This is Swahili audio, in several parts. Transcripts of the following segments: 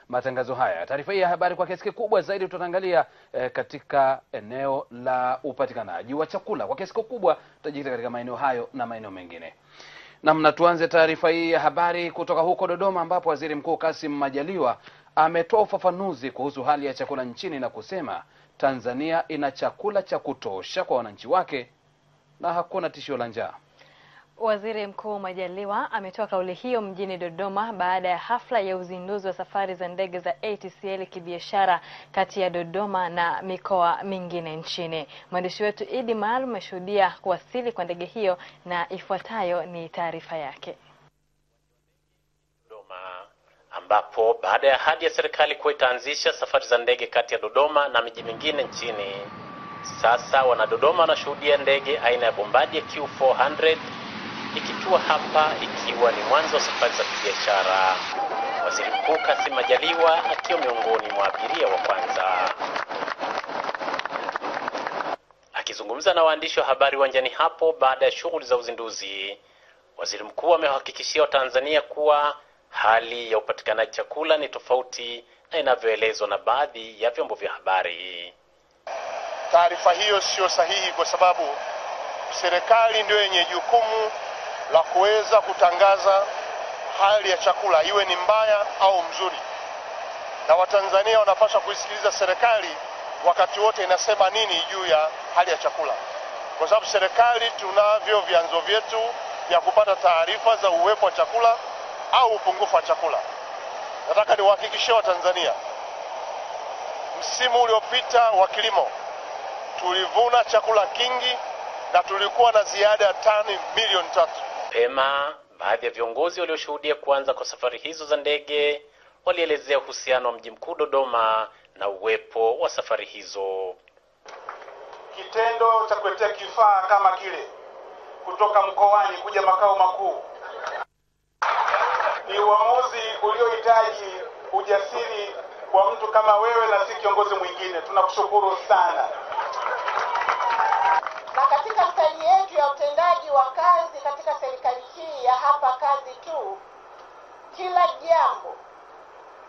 matangazo haya. Taarifa hii ya habari kwa kiasi kikubwa zaidi tutaangalia katika eneo la upatikanaji wa chakula. Kwa kiasi kikubwa tutajikita katika maeneo hayo na maeneo mengine. Na tuanze taarifa hii ya habari kutoka huko Dodoma, ambapo Waziri Mkuu Kassim Majaliwa ametoa ufafanuzi kuhusu hali ya chakula nchini na kusema Tanzania ina chakula cha kutosha kwa wananchi wake na hakuna tishio la njaa. Waziri Mkuu Majaliwa ametoa kauli hiyo mjini Dodoma baada ya hafla ya uzinduzi wa safari za ndege za ATCL kibiashara kati ya Dodoma na mikoa mingine nchini. Mwandishi wetu Idi Maalum ameshuhudia kuwasili kwa ndege hiyo na ifuatayo ni taarifa yake. Dodoma, ambapo baada ya ahadi ya serikali kuwa itaanzisha safari za ndege kati ya Dodoma na miji mingine nchini, sasa wana Dodoma wanashuhudia ndege aina ya Bombardier Q400 ikitua hapa, ikiwa ni mwanzo wa safari za kibiashara. Waziri Mkuu Kassim Majaliwa akiwa miongoni mwa abiria wa kwanza. Akizungumza na waandishi wa habari uwanjani hapo baada ya shughuli za uzinduzi, Waziri Mkuu amewahakikishia Watanzania kuwa hali ya upatikanaji chakula ni tofauti na inavyoelezwa na baadhi ya vyombo vya habari. Taarifa hiyo sio sahihi, kwa sababu serikali ndio yenye jukumu la kuweza kutangaza hali ya chakula, iwe ni mbaya au mzuri, na Watanzania wanapaswa kuisikiliza serikali wakati wote inasema nini juu ya hali ya chakula, kwa sababu serikali tunavyo vyanzo vyetu vya kupata taarifa za uwepo wa chakula au upungufu wa chakula. Nataka niwahakikishie Watanzania, msimu uliopita wa kilimo tulivuna chakula kingi na tulikuwa na ziada ya tani milioni 3. Pema, baadhi ya viongozi walioshuhudia kuanza kwa safari hizo za ndege walielezea uhusiano wa mji mkuu Dodoma na uwepo wa safari hizo. Kitendo cha kuletea kifaa kama kile kutoka mkoani kuja makao makuu ni uamuzi uliohitaji ujasiri kwa mtu kama wewe na si kiongozi mwingine. Tunakushukuru sana. Na katika staili yetu ya utendaji wa kazi katika serikali hii ya hapa kazi tu, kila jambo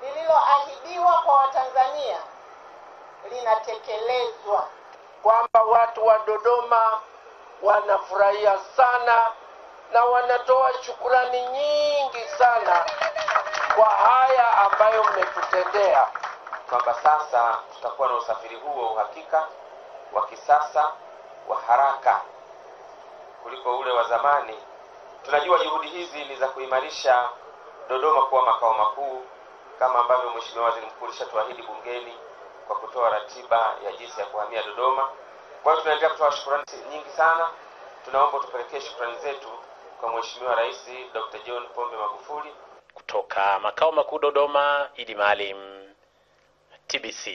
lililoahidiwa kwa Watanzania linatekelezwa, kwamba watu wa Dodoma wanafurahia sana na wanatoa shukrani nyingi sana kwa haya ambayo mmetutendea, kwamba sasa tutakuwa na usafiri huo uhakika wa kisasa wa haraka kuliko ule wa zamani. Tunajua juhudi hizi ni za kuimarisha Dodoma kuwa makao makuu, kama ambavyo Mheshimiwa Waziri Mkuu alishatuahidi bungeni kwa kutoa ratiba ya jinsi ya kuhamia Dodoma. Kwa hiyo tunaendelea kutoa shukrani nyingi sana. Tunaomba tupelekee shukrani zetu kwa Mheshimiwa Rais Dr. John Pombe Magufuli. Kutoka makao makuu Dodoma, Idi Maalum, TBC.